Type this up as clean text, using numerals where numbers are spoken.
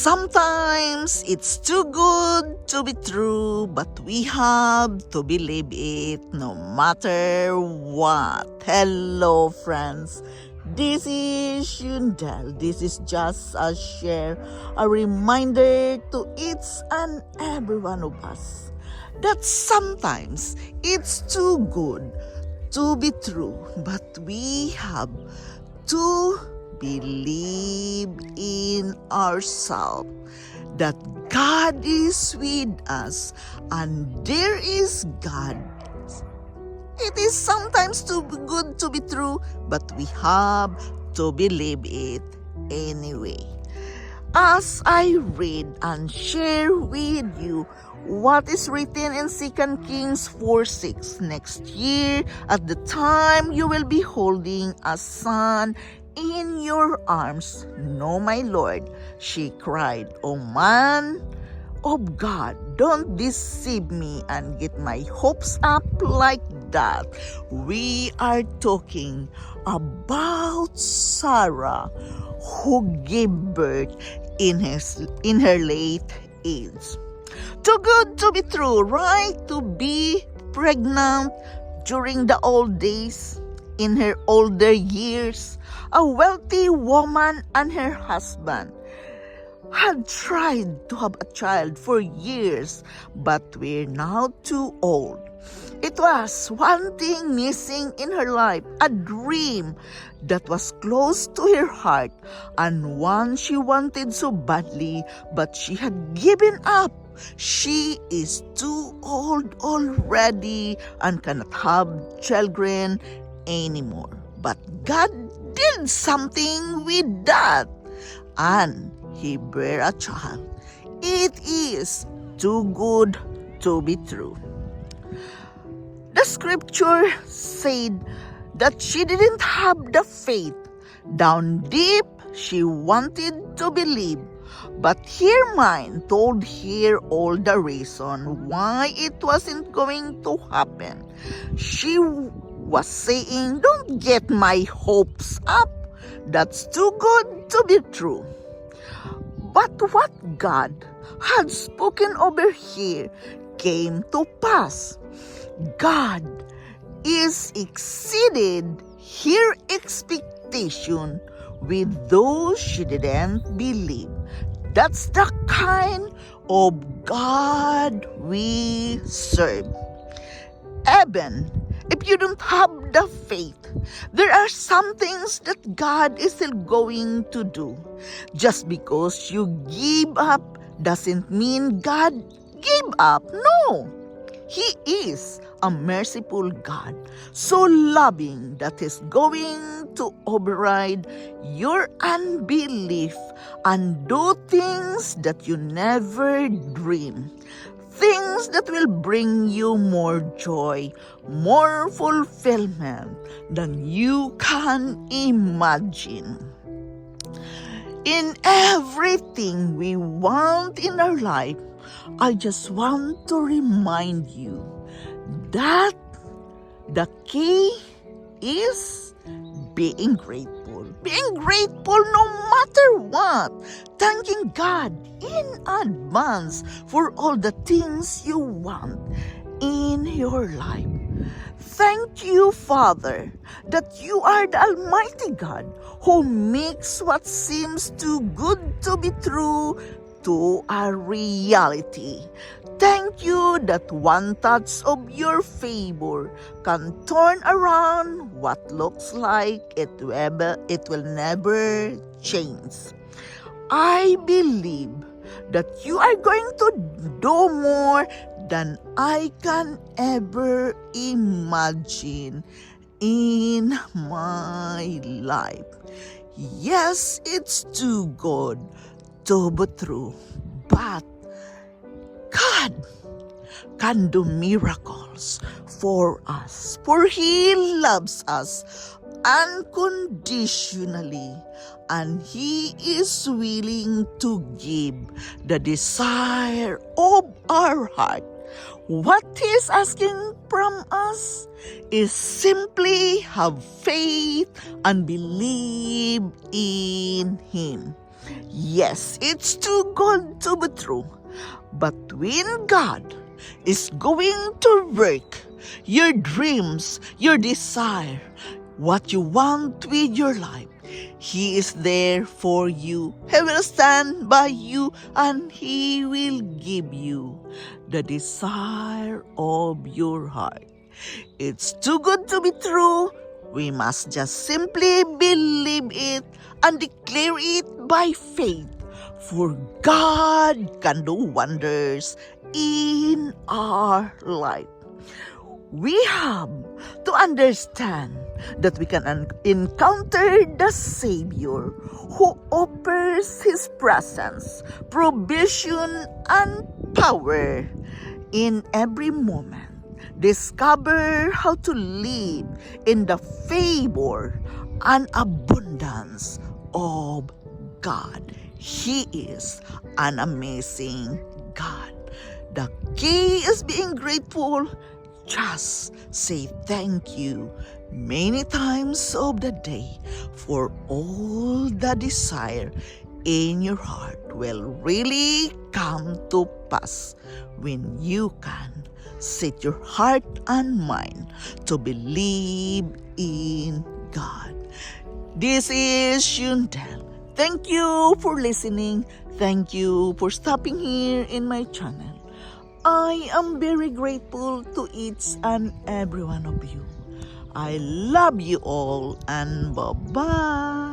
Sometimes it's too good to be true, but we have to believe it no matter what. Hello, friends. This is Yundel. This is just a share, a reminder to each and every one of us that sometimes it's too good to be true, but we have to believe in ourselves that God is with us and there is God. It is sometimes too good to be true, but we have to believe it anyway. As I read and share with you what is written in 2 Kings 4:6, next year at the time you will be holding a son in your arms. No, my Lord, she cried. Oh man of God, don't deceive me and get my hopes up like that. We are talking about Sarah, who gave birth in her late age. Too good to be true, right? To be pregnant during the old days, in her older years. A wealthy woman and her husband had tried to have a child for years, but we're now too old. It was one thing missing in her life, a dream that was close to her heart, and one she wanted so badly, but she had given up. She is too old already and cannot have children anymore. But God did something with that, and He bare a child. It is too good to be true. The scripture said that she didn't have the faith. Down deep, she wanted to believe, but her mind told her all the reason why it wasn't going to happen. She was saying, don't get my hopes up. That's too good to be true. But what God had spoken over here came to pass. God is exceeded her expectation with those she didn't believe. That's the kind of God we serve. Even if you don't have the faith, there are some things that God is still going to do. Just because you give up doesn't mean God gave up. No. He is a merciful God, so loving that He's going to override your unbelief and do things that you never dreamed. Things that will bring you more joy, more fulfillment than you can imagine. In everything we want in our life, I just want to remind you that the key is being grateful. Being grateful no matter what. Thanking God in advance for all the things you want in your life. Thank you, Father, that you are the Almighty God who makes what seems too good to be true to a reality. Thank you that one touch of your favor can turn around what looks like it will never change. I believe that you are going to do more than I can ever imagine in my life. Yes, it's too good to be true, but God can do miracles for us, for He loves us unconditionally, and He is willing to give the desire of our heart. What He's asking from us is simply have faith and believe in Him. Yes, it's too good to be true. But when God is going to work your dreams, your desire, what you want with your life, He is there for you. He will stand by you and He will give you the desire of your heart. It's too good to be true. We must just simply believe it and declare it by faith. For God can do wonders in our life. We have to understand that we can encounter the Savior who offers His presence, provision, and power in every moment. Discover how to live in the favor and abundance of God. He is an amazing God. The key is being grateful. Just say thank you many times of the day for all the desire in your heart will really come to pass when you can set your heart and mind to believe in God. This is Shundel. Thank you for listening. Thank you for stopping here in my channel. I am very grateful to each and every one of you. I love you all and bye-bye.